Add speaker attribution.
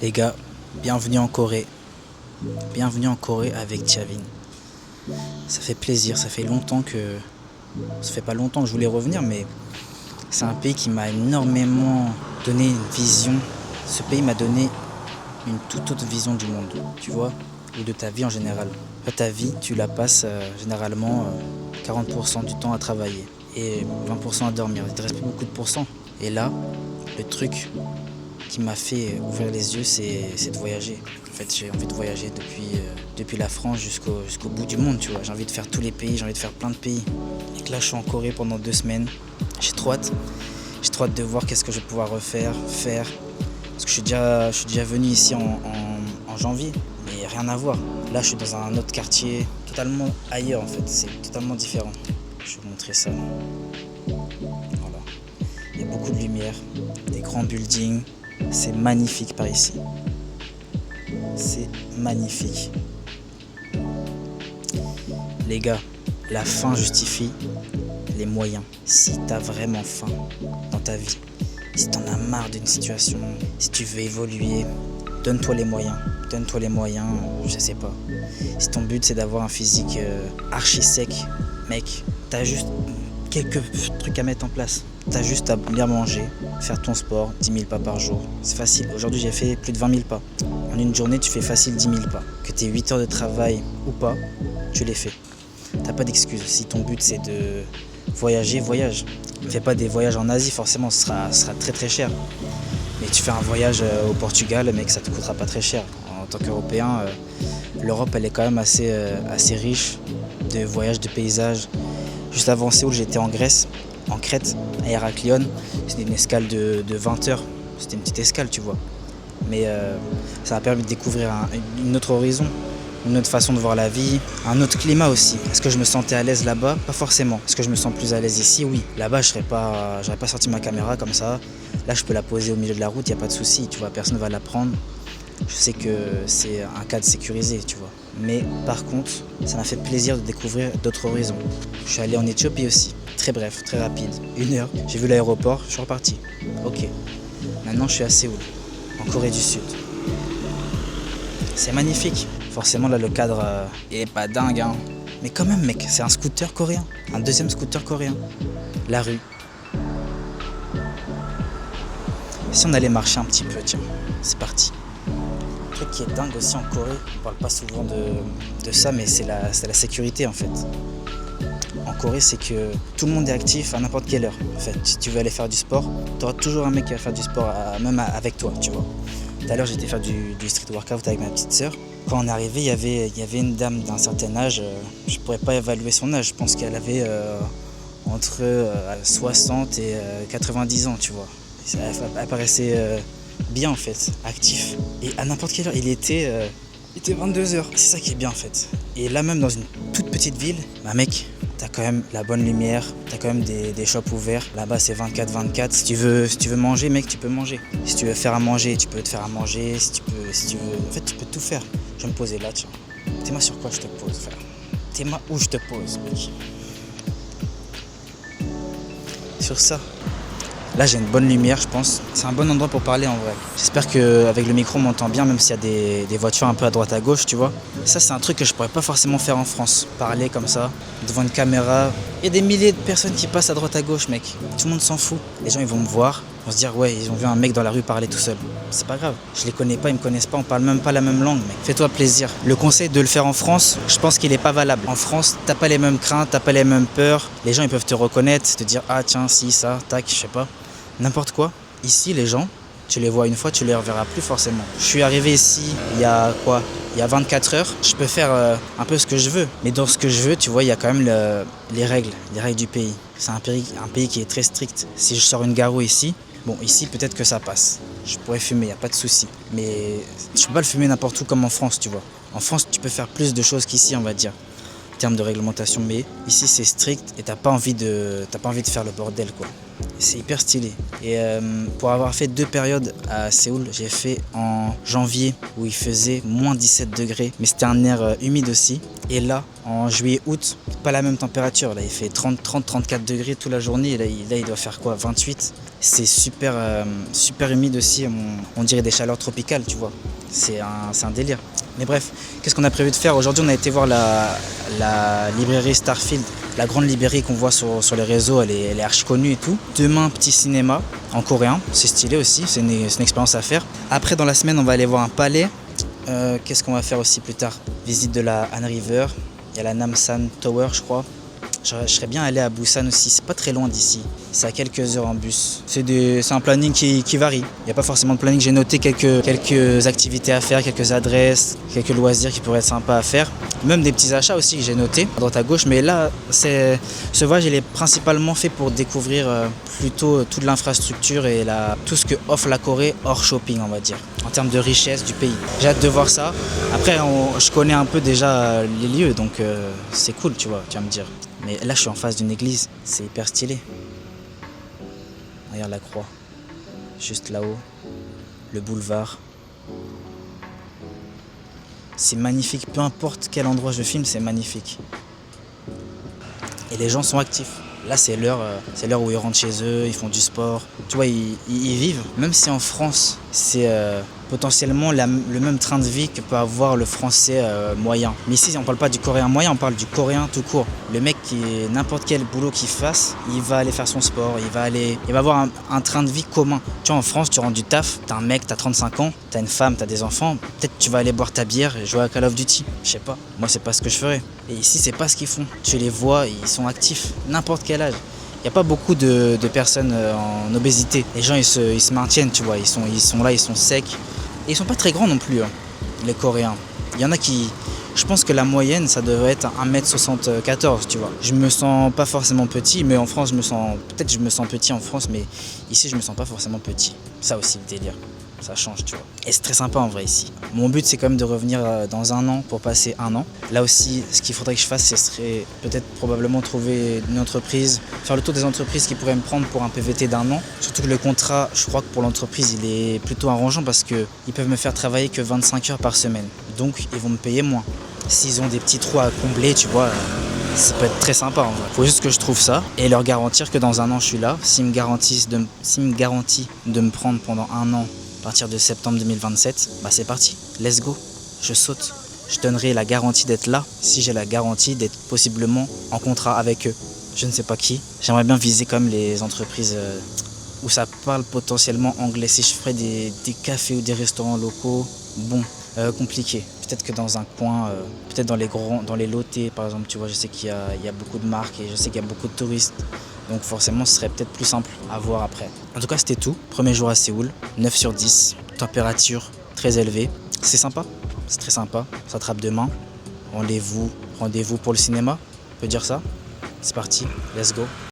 Speaker 1: Les gars, bienvenue en Corée. Bienvenue en Corée avec Tiavin. Ça fait plaisir, ça fait longtemps que... Ça fait pas longtemps que je voulais revenir, mais c'est un pays qui m'a énormément donné une vision. Ce pays m'a donné une toute autre vision du monde, tu vois, ou de ta vie en général. En fait, ta vie, tu la passes généralement 40% du temps à travailler et 20% à dormir. Il te reste plus beaucoup de pourcents. Et là, le truc qui m'a fait ouvrir les yeux, c'est de voyager. En fait, j'ai envie de voyager depuis la France jusqu'au bout du monde, tu vois. J'ai envie de faire tous les pays, j'ai envie de faire plein de pays. Et que là, je suis en Corée pendant 2 semaines. J'ai trop hâte. J'ai trop hâte de voir qu'est-ce que je vais pouvoir faire. Parce que je suis déjà venu ici en janvier, mais rien à voir. Là, je suis dans un autre quartier, totalement ailleurs en fait. C'est totalement différent. Je vais vous montrer ça. Voilà. Il y a beaucoup de lumière, des grands buildings. C'est magnifique par ici. C'est magnifique. Les gars, la fin justifie les moyens. Si t'as vraiment faim dans ta vie, si t'en as marre d'une situation, si tu veux évoluer, donne-toi les moyens. Donne-toi les moyens, je sais pas. Si ton but c'est d'avoir un physique archi sec, mec, t'as juste quelques trucs à mettre en place. T'as juste à bien manger, faire ton sport, 10 000 pas par jour. C'est facile. Aujourd'hui, j'ai fait plus de 20 000 pas. En une journée, tu fais facile 10 000 pas. Que t'aies 8 heures de travail ou pas, tu les fais. T'as pas d'excuse. Si ton but, c'est de voyager, voyage. Ne fais pas des voyages en Asie, forcément, ce sera très très cher. Mais tu fais un voyage au Portugal, mec, ça te coûtera pas très cher. En tant qu'Européen, l'Europe, elle est quand même assez riche de voyages, de paysages. Juste avant Séoul, j'étais en Grèce, en Crète, à Héraclione. C'était une escale de 20 heures. C'était une petite escale, tu vois. Mais ça m'a permis de découvrir une autre horizon, une autre façon de voir la vie, un autre climat aussi. Est-ce que je me sentais à l'aise là-bas? Pas forcément. Est-ce que je me sens plus à l'aise ici? Oui. Là-bas, j'aurais pas sorti ma caméra comme ça. Là, je peux la poser au milieu de la route, il n'y a pas de souci, tu vois, personne ne va la prendre. Je sais que c'est un cadre sécurisé, tu vois. Mais par contre, ça m'a fait plaisir de découvrir d'autres horizons. Je suis allé en Éthiopie aussi. Très bref, très rapide. 1 heure. J'ai vu l'aéroport, je suis reparti. Ok. Maintenant, je suis à Séoul, en Corée du Sud. C'est magnifique. Forcément, là, le cadre, il est pas dingue, hein. Mais quand même, mec, c'est un scooter coréen. Un deuxième scooter coréen. La rue. Si on allait marcher un petit peu, tiens, c'est parti. Le truc qui est dingue aussi en Corée, on parle pas souvent de ça, mais c'est la sécurité en fait. En Corée, c'est que tout le monde est actif à n'importe quelle heure. En fait, si tu veux aller faire du sport, tu auras toujours un mec qui va faire du sport, même avec toi, tu vois. Tout à l'heure, j'étais faire du street workout avec ma petite sœur. Quand on est arrivé, il y avait une dame d'un certain âge. Je pourrais pas évaluer son âge. Je pense qu'elle avait entre 60 et 90 ans, tu vois. Elle paraissait bien en fait, actif. Et à n'importe quelle heure, il était 22 heures. C'est ça qui est bien en fait. Et là même dans une toute petite ville, bah mec, t'as quand même la bonne lumière, t'as quand même des shops ouverts. Là-bas c'est 24/24. Si tu veux manger, mec, tu peux manger. Si tu veux faire à manger, tu peux te faire à manger. Si tu veux, en fait tu peux tout faire. Je vais me poser là, tiens. T'es-moi sur quoi je te pose, frère? T'es-moi où je te pose, mec? Sur ça. Là j'ai une bonne lumière, je pense. C'est un bon endroit pour parler en vrai. J'espère qu'avec le micro on m'entend bien, même s'il y a des voitures un peu à droite à gauche, tu vois. Ça c'est un truc que je pourrais pas forcément faire en France. Parler comme ça, devant une caméra. Il y a des milliers de personnes qui passent à droite à gauche, mec. Tout le monde s'en fout. Les gens ils vont me voir, ils vont se dire ouais, ils ont vu un mec dans la rue parler tout seul. C'est pas grave. Je les connais pas, ils me connaissent pas, on parle même pas la même langue, mec. Fais-toi plaisir. Le conseil de le faire en France, je pense qu'il est pas valable. En France, t'as pas les mêmes craintes, t'as pas les mêmes peurs. Les gens ils peuvent te reconnaître, te dire ah tiens, si, ça, tac, je sais pas. N'importe quoi. Ici, les gens, tu les vois une fois, tu les reverras plus forcément. Je suis arrivé ici il y a 24 heures. Je peux faire un peu ce que je veux. Mais dans ce que je veux, tu vois, il y a quand même les règles du pays. C'est un pays qui est très strict. Si je sors une Garo ici, bon, ici, peut-être que ça passe. Je pourrais fumer, il n'y a pas de souci. Mais je peux pas le fumer n'importe où comme en France, tu vois. En France, tu peux faire plus de choses qu'ici, on va dire, en termes de réglementation. Mais ici, c'est strict et t'as pas envie de faire le bordel, quoi. C'est hyper stylé. Et pour avoir fait 2 périodes à Séoul, j'ai fait en janvier où il faisait moins 17 degrés, mais c'était un air humide aussi. Et là, en juillet-août, pas la même température. Là, il fait 30-34 degrés toute la journée. Et là, il doit faire quoi, 28. C'est super, super humide aussi. On dirait des chaleurs tropicales, tu vois. C'est un délire. Mais bref, qu'est-ce qu'on a prévu de faire? Aujourd'hui, on a été voir la librairie Starfield, la grande librairie qu'on voit sur les réseaux, elle est archi connue et tout. Demain, petit cinéma en coréen, c'est stylé aussi, c'est une expérience à faire. Après, dans la semaine, on va aller voir un palais. Qu'est-ce qu'on va faire aussi plus tard? Visite de la Han River, il y a la Namsan Tower, je crois. Je serais bien allé à Busan aussi, c'est pas très loin d'ici. C'est à quelques heures en bus. C'est un planning qui varie. Il n'y a pas forcément de planning. J'ai noté quelques activités à faire, quelques adresses, quelques loisirs qui pourraient être sympas à faire. Même des petits achats aussi que j'ai notés à droite à gauche. Mais là, ce voyage il est principalement fait pour découvrir plutôt toute l'infrastructure et tout ce que offre la Corée hors shopping, on va dire, en termes de richesse du pays. J'ai hâte de voir ça. Après, je connais un peu déjà les lieux, donc c'est cool, tu vois, tu vas me dire. Mais là, je suis en face d'une église, c'est hyper stylé. Regarde la croix, juste là-haut, le boulevard. C'est magnifique, peu importe quel endroit je filme, c'est magnifique. Et les gens sont actifs. Là, c'est l'heure où ils rentrent chez eux, ils font du sport. Tu vois, ils vivent. Même si en France, c'est potentiellement le même train de vie que peut avoir le français moyen. Mais ici, on ne parle pas du coréen moyen, on parle du coréen tout court. Le mec, n'importe quel boulot qu'il fasse, il va aller faire son sport, il va avoir un train de vie commun. Tu vois, en France, tu rentres du taf, t'as un mec, t'as 35 ans, t'as une femme, t'as des enfants. Peut-être tu vas aller boire ta bière et jouer à Call of Duty. Je sais pas. Moi, c'est pas ce que je ferais. Et ici, c'est pas ce qu'ils font. Tu les vois, ils sont actifs, n'importe quel âge. Il n'y a pas beaucoup de personnes en obésité. Les gens, ils se maintiennent, tu vois. Ils sont là, ils sont secs. Et ils sont pas très grands non plus, hein, les Coréens. Il y en a qui... Je pense que la moyenne, ça devrait être 1m74, tu vois. Je me sens pas forcément petit, mais en France, peut-être je me sens petit en France, mais ici, je me sens pas forcément petit. Ça aussi, le délire. Ça change, tu vois. Et c'est très sympa en vrai ici. Mon but, c'est quand même de revenir dans 1 an pour passer 1 an. Là aussi, ce qu'il faudrait que je fasse, ce serait peut-être probablement trouver une entreprise, faire le tour des entreprises qui pourraient me prendre pour un PVT d'1 an. Surtout que le contrat, je crois que pour l'entreprise, il est plutôt arrangeant parce qu'ils peuvent me faire travailler que 25 heures par semaine. Donc, ils vont me payer moins. S'ils ont des petits trous à combler, tu vois, ça peut être très sympa en vrai. Faut juste que je trouve ça et leur garantir que dans 1 an, je suis là. S'ils me garantissent de me prendre pendant 1 an, à partir de septembre 2027, bah c'est parti, let's go, je saute. Je donnerai la garantie d'être là, si j'ai la garantie d'être possiblement en contrat avec eux. Je ne sais pas qui. J'aimerais bien viser quand même les entreprises où ça parle potentiellement anglais. Si je ferais des cafés ou des restaurants locaux, bon, compliqué. Peut-être que dans un coin, peut-être dans les lotés par exemple, tu vois, je sais qu'il y a beaucoup de marques et je sais qu'il y a beaucoup de touristes. Donc forcément, ce serait peut-être plus simple à voir après. En tout cas, c'était tout. Premier jour à Séoul, 9 sur 10. Température très élevée. C'est sympa, c'est très sympa. On s'attrape demain. Rendez-vous pour le cinéma. On peut dire ça. C'est parti, let's go.